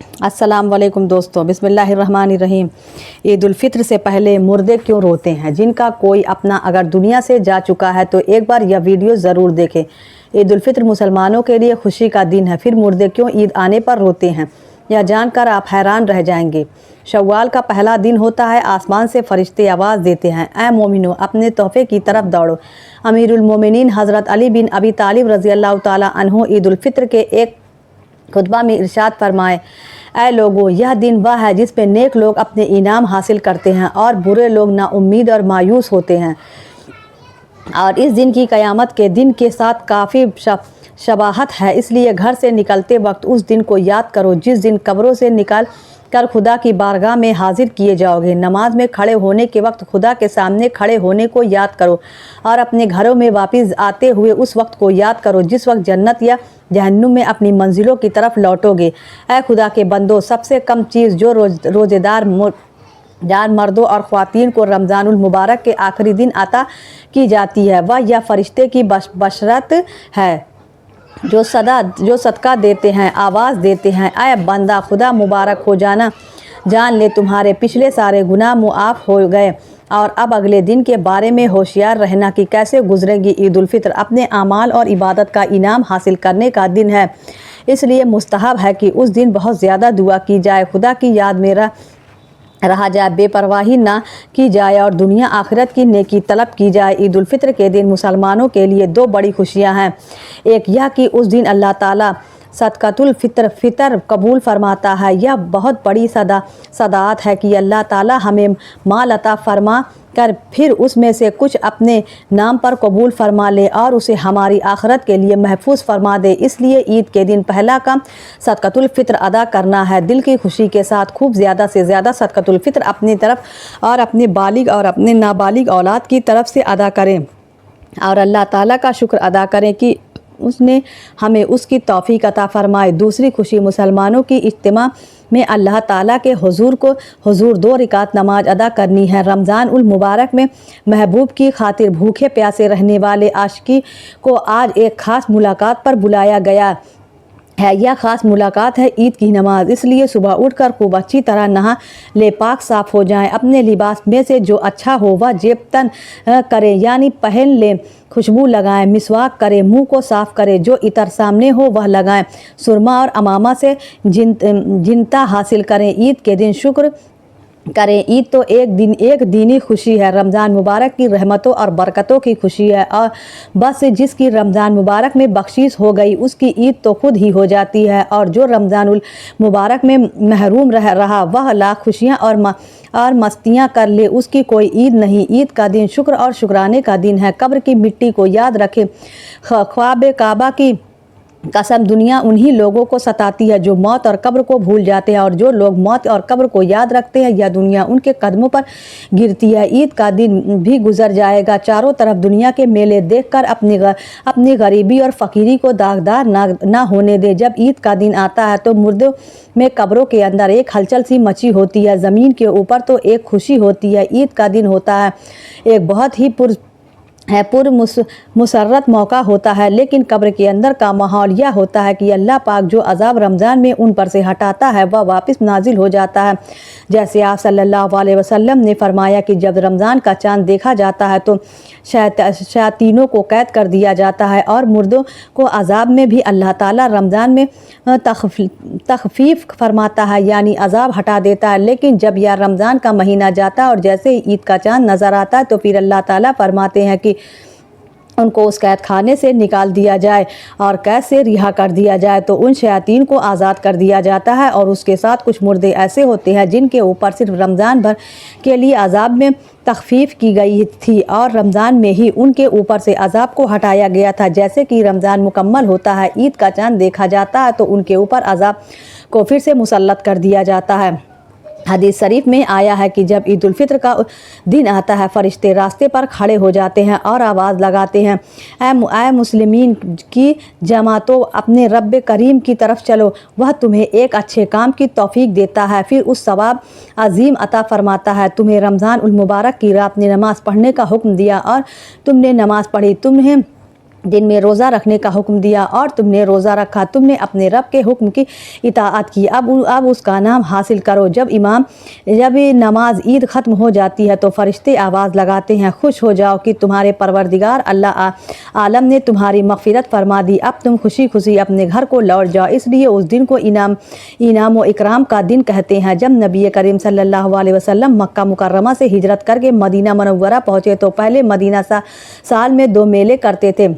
अस्सलाम वालेकुम दोस्तों, बिस्मिल्लाहिर्रहमानिर्रहीम। ईद उल फित्र से पहले मुर्दे क्यों रोते हैं? जिनका कोई अपना अगर दुनिया से जा चुका है तो एक बार यह वीडियो ज़रूर देखें। ईद उल फित्र मुसलमानों के लिए खुशी का दिन है, फिर मुर्दे क्यों ईद आने पर रोते हैं, यह जानकर आप हैरान रह जाएंगे। शव्वाल का पहला दिन होता है, आसमान से फरिश्ते आवाज़ देते हैं, ऐ मोमिनो अपने तोहफे की तरफ दौड़ो। अमीरुल मोमिनीन हज़रत अली बिन अबी तालिब रज़ी अल्लाह ताला अन्हु ईद उल फित्र के एक खुतबा में इरशाद फरमाए, ऐ लोगों, यह दिन वह है जिस पे नेक लोग अपने इनाम हासिल करते हैं और बुरे लोग नाउम्मीद और मायूस होते हैं। और इस दिन की क़यामत के दिन के साथ काफ़ी शबाहत है, इसलिए घर से निकलते वक्त उस दिन को याद करो जिस दिन कब्रों से निकल कर खुदा की बारगाह में हाजिर किए जाओगे। नमाज में खड़े होने के वक्त खुदा के सामने खड़े होने को याद करो और अपने घरों में वापस आते हुए उस वक्त को याद करो जिस वक्त जन्नत या जहन्नुम में अपनी मंजिलों की तरफ लौटोगे। ऐ खुदा के बंदो, सबसे कम चीज़ जो रोज़ेदार मर्दों और ख़वातीन को रमज़ानुल मुबारक के आखिरी दिन अता की जाती है वह यह फरिश्ते की बशरत है जो सदका देते हैं, आवाज़ देते हैं, ऐ बंदा खुदा मुबारक हो जाना, जान ले तुम्हारे पिछले सारे गुनाह मुआफ़ हो गए और अब अगले दिन के बारे में होशियार रहना कि कैसे गुजरेगी। ईद उल फित्र अपने आमाल और इबादत का इनाम हासिल करने का दिन है, इसलिए मुस्तहब है कि उस दिन बहुत ज़्यादा दुआ की जाए, खुदा की याद में रहा जाए, बेपरवाही ना की जाए और दुनिया आखिरत की नेकी तलब की जाए। ईद उल फित्र के दिन मुसलमानों के लिए दो बड़ी खुशियां हैं। एक यह कि उस दिन अल्लाह ताला सदक़तुल फितर कबूल फरमाता है। यह बहुत बड़ी सदात है कि अल्लाह ताला हमें माल अता फरमा कर फिर उसमें से कुछ अपने नाम पर कबूल फरमा ले और उसे हमारी आखिरत के लिए महफूज फरमा दे। इसलिए ईद के दिन पहला काम सदक़तुल फित्र अदा करना है। दिल की खुशी के साथ खूब ज़्यादा से ज़्यादा सदक़तुल फित्र अपनी तरफ और अपने बालिग और अपने नाबालिग औलाद की तरफ से अदा करें और अल्लाह ताला का शुक्र अदा करें कि उसने हमें उसकी तौफीक अता फरमाए। दूसरी खुशी मुसलमानों की इज्तिमा में अल्लाह ताला के हुजूर 2 रकात नमाज अदा करनी है। रमज़ान उल मुबारक में महबूब की खातिर भूखे प्यासे रहने वाले आशिकी को आज एक ख़ास मुलाकात पर बुलाया गया है। यह ख़ास मुलाकात है ईद की नमाज, इसलिए सुबह उठकर खूब अच्छी तरह नहा ले, पाक साफ़ हो जाएं, अपने लिबास में से जो अच्छा हो वह जेब तन करें यानी पहन लें, खुशबू लगाएं, मिसवाक करें, मुंह को साफ़ करें, जो इतर सामने हो वह लगाएं, सुरमा और अमामा से जिनता हासिल करें। ईद के दिन शुक्र करें। ईद तो एक दीनी खुशी है, रमज़ान मुबारक की रहमतों और बरकतों की खुशी है और बस जिसकी रमज़ान मुबारक में बख्शीश हो गई उसकी ईद तो खुद ही हो जाती है और जो रमज़ानुल मुबारक में महरूम रहा वह लाख खुशियाँ और मस्तियाँ कर ले, उसकी कोई ईद नहीं। ईद का दिन शुक्र और शुक्राने का दिन है। कब्र की मिट्टी को याद रखें, ख्वाब काबा की कसम, दुनिया उन्हीं लोगों को सताती है जो मौत और कब्र को भूल जाते हैं और जो लोग मौत और कब्र को याद रखते हैं यह दुनिया उनके कदमों पर गिरती है। ईद का दिन भी गुजर जाएगा, चारों तरफ दुनिया के मेले देखकर अपनी गरीबी और फ़कीरी को दागदार ना होने दे। जब ईद का दिन आता है तो मुर्दों में कब्रों के अंदर एक हलचल सी मची होती है, ज़मीन के ऊपर तो एक खुशी होती है। ईद का दिन होता है एक बहुत ही मुसर्रत मौका होता है, लेकिन कब्र के अंदर का माहौल यह होता है कि अल्लाह पाक जो अज़ाब रमज़ान में उन पर से हटाता है वह वापस नाजिल हो जाता है। जैसे आप सल्लल्लाहु अलैहि वसल्लम ने फरमाया कि जब रमज़ान का चाँद देखा जाता है तो शयातीनों को कैद कर दिया जाता है और मुर्दों को अज़ाब में भी अल्लाह ताला रमज़ान में तखफीफ फरमाता है यानी अज़ाब हटा देता है। लेकिन जब यह रमज़ान का महीना जाता है और जैसे ही ईद का चाँद नज़र आता है तो फिर अल्लाह ताला फरमाते हैं कि उनको उस कैद खाने से निकाल दिया जाए और कैद से रिहा कर दिया जाए, तो उन शयातीन को आज़ाद कर दिया जाता है और उसके साथ कुछ मुर्दे ऐसे होते हैं जिनके ऊपर सिर्फ रमज़ान भर के लिए अज़ाब में तखफीफ की गई थी और रमज़ान में ही उनके ऊपर से अज़ाब को हटाया गया था। जैसे कि रमज़ान मुकम्मल होता है, ईद का चाँद देखा जाता है तो उनके ऊपर अज़ाब को फिर से मुसल्लत कर दिया जाता है। हदीस शरीफ में आया है कि जब ईद उल फित्र का दिन आता है फरिश्ते रास्ते पर खड़े हो जाते हैं और आवाज़ लगाते हैं, ऐ मुस्लिमीन की जमातो अपने रब करीम की तरफ चलो, वह तुम्हें एक अच्छे काम की तौफीक देता है, फिर उस सवाब अजीम अता फरमाता है। तुम्हें रमज़ान उल मुबारक की रात ने नमाज़ पढ़ने का हुक्म दिया और तुमने नमाज़ पढ़ी, तुम्हें दिन में रोज़ा रखने का हुक्म दिया और तुमने रोज़ा रखा, तुमने अपने रब के हुक्म की इताअत की, अब उसका नाम हासिल करो। जब नमाज ईद ख़त्म हो जाती है तो फ़रिश्ते आवाज़ लगाते हैं, खुश हो जाओ कि तुम्हारे परवरदिगार अल्लाह आलम ने तुम्हारी मग़फ़िरत फरमा दी, अब तुम खुशी खुशी अपने घर को लौट जाओ। इसलिए उस दिन को इनाम व इकराम का दिन कहते हैं। जब नबी करीम सल्लल्लाहु अलैहि वसल्लम मक्का मुकर्रमा से हिजरत करके मदीना मनव्वरा पहुँचे तो पहले मदीना साल में 2 मेले करते थे।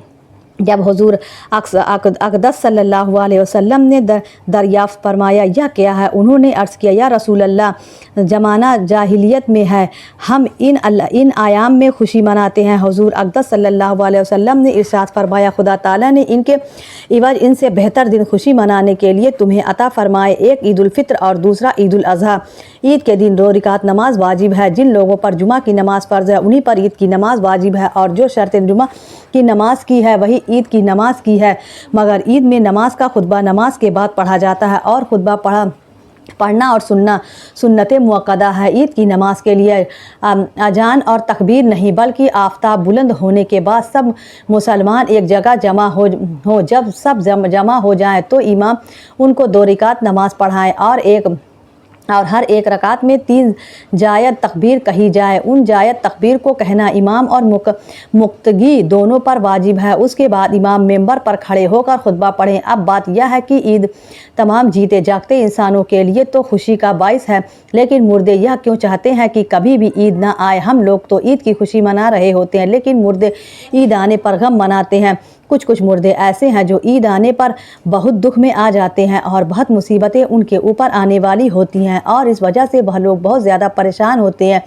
जब हुजूर अक़दस सल्लल्लाहु अलैहि वसल्लम ने दरियाफ़्त फरमाया, यह क्या है? उन्होंने अर्ज़ किया, या रसूल अल्लाह, ज़माना जाहिलियत में है, हम इन आयाम में खुशी मनाते हैं। हुजूर अक़दस सल्लल्लाहु अलैहि वसल्लम ने इरशाद फरमाया, खुदा ताला ने इनके इवज इनसे बेहतर दिन खुशी मनाने के लिए तुम्हें अता फरमाए। एक ईद उल फित्र और दूसरा ईद उल अज़हा। ईद के दिन 2 रकात नमाज वाजिब है। जिन लोगों पर जुमा की नमाज फ़र्ज़ है उन्हीं पर ईद की नमाज वाजिब है, और जो शर्त जुमा की नमाज की है वही ईद की नमाज की है। मगर ईद में नमाज का खुतबा नमाज के बाद पढ़ा जाता है, और खुतबा पढ़ना और सुनना सुन्नत मुअक्कदा है। ईद की नमाज के लिए अजान और तकबीर नहीं, बल्कि आफताब बुलंद होने के बाद सब मुसलमान एक जगह जमा हो जब सब जमा हो जाएं तो इमाम उनको 2 रकात नमाज पढ़ाएं और हर एक रकात में 3 जायद तकबीर कही जाए। उन जायद तकबीर को कहना इमाम और मुक्तगी दोनों पर वाजिब है। उसके बाद इमाम मेंबर पर खड़े होकर खुतबा पढ़ें। अब बात यह है कि ईद तमाम जीते जागते इंसानों के लिए तो खुशी का बाइस है, लेकिन मुर्दे यह क्यों चाहते हैं कि कभी भी ईद ना आए? हम लोग तो ईद की खुशी मना रहे होते हैं, लेकिन मुर्दे ईद आने पर गम मनाते हैं। कुछ मुर्दे ऐसे हैं जो ईद आने पर बहुत दुख में आ जाते हैं और बहुत मुसीबतें उनके ऊपर आने वाली होती हैं, और इस वजह से वह लोग बहुत ज़्यादा परेशान होते हैं।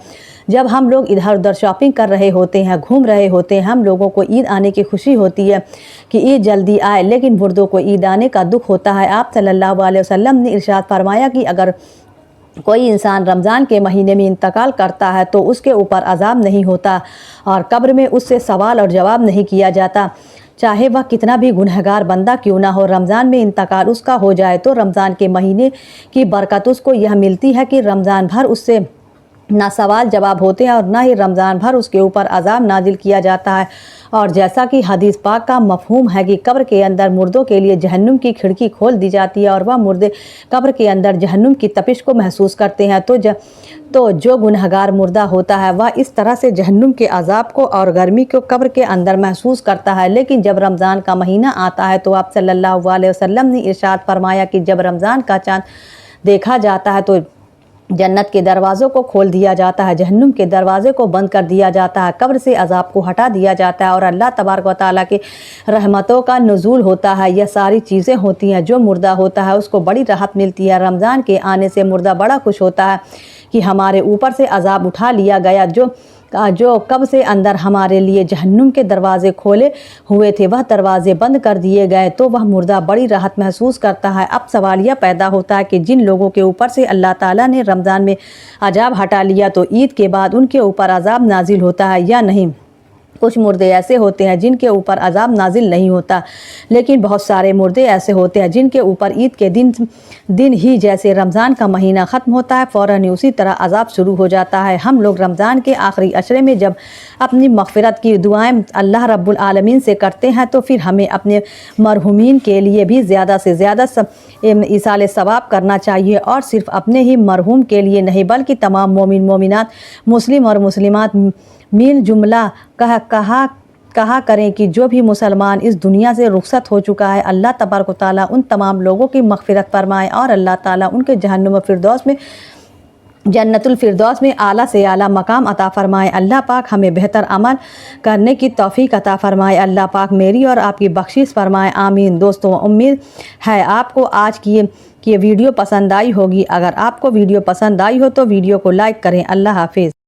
जब हम लोग इधर उधर शॉपिंग कर रहे होते हैं, घूम रहे होते हैं, हम लोगों को ईद आने की खुशी होती है कि ईद जल्दी आए, लेकिन मुर्दों को ईद आने का दुख होता है। आप सल्लल्लाहु अलैहि वसल्लम ने इरशाद फरमाया कि अगर कोई इंसान रमज़ान के महीने में इंतकाल करता है तो उसके ऊपर अज़ाब नहीं होता और कब्र में उससे सवाल और जवाब नहीं किया जाता, चाहे वह कितना भी गुनहगार बंदा क्यों ना हो। रमज़ान में इंतकाल उसका हो जाए तो रमज़ान के महीने की बरकत उसको यह मिलती है कि रमज़ान भर उससे ना सवाल जवाब होते हैं और ना ही रमज़ान भर उसके ऊपर अज़ाब नाजिल किया जाता है। और जैसा कि हदीस पाक का मफ़हूम है कि कब्र के अंदर मुर्दों के लिए जहन्नुम की खिड़की खोल दी जाती है और वह मुर्दे कब्र के अंदर जहन्नुम की तपिश को महसूस करते हैं। तो जो गुनहगार मुर्दा होता है वह इस तरह से जहन्नुम के अज़ाब को और गर्मी को कब्र के अंदर महसूस करता है। लेकिन जब रमज़ान का महीना आता है तो आप सल्लल्लाहु अलैहि वसल्लम ने इरशाद फरमाया कि जब रमज़ान का चाँद देखा जाता है तो जन्नत के दरवाज़ों को खोल दिया जाता है, जहन्नुम के दरवाज़े को बंद कर दिया जाता है, कब्र से अज़ाब को हटा दिया जाता है और अल्लाह तबारक व तआला के रहमतों का नुज़ूल होता है। यह सारी चीज़ें होती हैं। जो मुर्दा होता है उसको बड़ी राहत मिलती है। रमज़ान के आने से मुर्दा बड़ा खुश होता है कि हमारे ऊपर से अज़ाब उठा लिया गया। जो कब से अंदर हमारे लिए जहन्नुम के दरवाज़े खोले हुए थे वह दरवाज़े बंद कर दिए गए, तो वह मुर्दा बड़ी राहत महसूस करता है। अब सवाल यह पैदा होता है कि जिन लोगों के ऊपर से अल्लाह ताला ने रमज़ान में अज़ाब हटा लिया तो ईद के बाद उनके ऊपर अज़ाब नाजिल होता है या नहीं? कुछ मुर्दे ऐसे होते हैं जिनके ऊपर अज़ाब नाजिल नहीं होता, लेकिन बहुत सारे मुर्दे ऐसे होते हैं जिनके ऊपर ईद के दिन ही जैसे रमज़ान का महीना ख़त्म होता है फ़ौरन ही उसी तरह अज़ाब शुरू हो जाता है। हम लोग रमज़ान के आखिरी अशरे में जब अपनी मग़फ़िरत की दुआएं अल्लाह रब्बुल आलमीन से करते हैं तो फिर हमें अपने मरहुमीन के लिए भी ज़्यादा से ज़्यादा इसाले सवाब करना चाहिए, और सिर्फ़ अपने ही मरहूम के लिए नहीं बल्कि तमाम मोमिन मोमिनात, मुस्लिम और मुस्लिमात मील जुमला कहा करें कि जो भी मुसलमान इस दुनिया से रुखसत हो चुका है अल्लाह तबारक व तआला उन तमाम लोगों की मग़फ़िरत फरमाए और अल्लाह ताला उनके जहन्नुम फ़िरदौस में जन्नतुल फ़िरदौस में आला से आला मकाम अता फ़रमाए। अल्लाह पाक हमें बेहतर अमल करने की तौफ़ीक अता फ़रमाए। अल्लाह पाक मेरी और आपकी बख्शिश फ़रमाए, आमीन। दोस्तों, उम्मीद है आपको आज की वीडियो पसंद आई होगी। अगर आपको वीडियो पसंद आई हो तो वीडियो को लाइक करें। अल्लाह हाफ़िज़।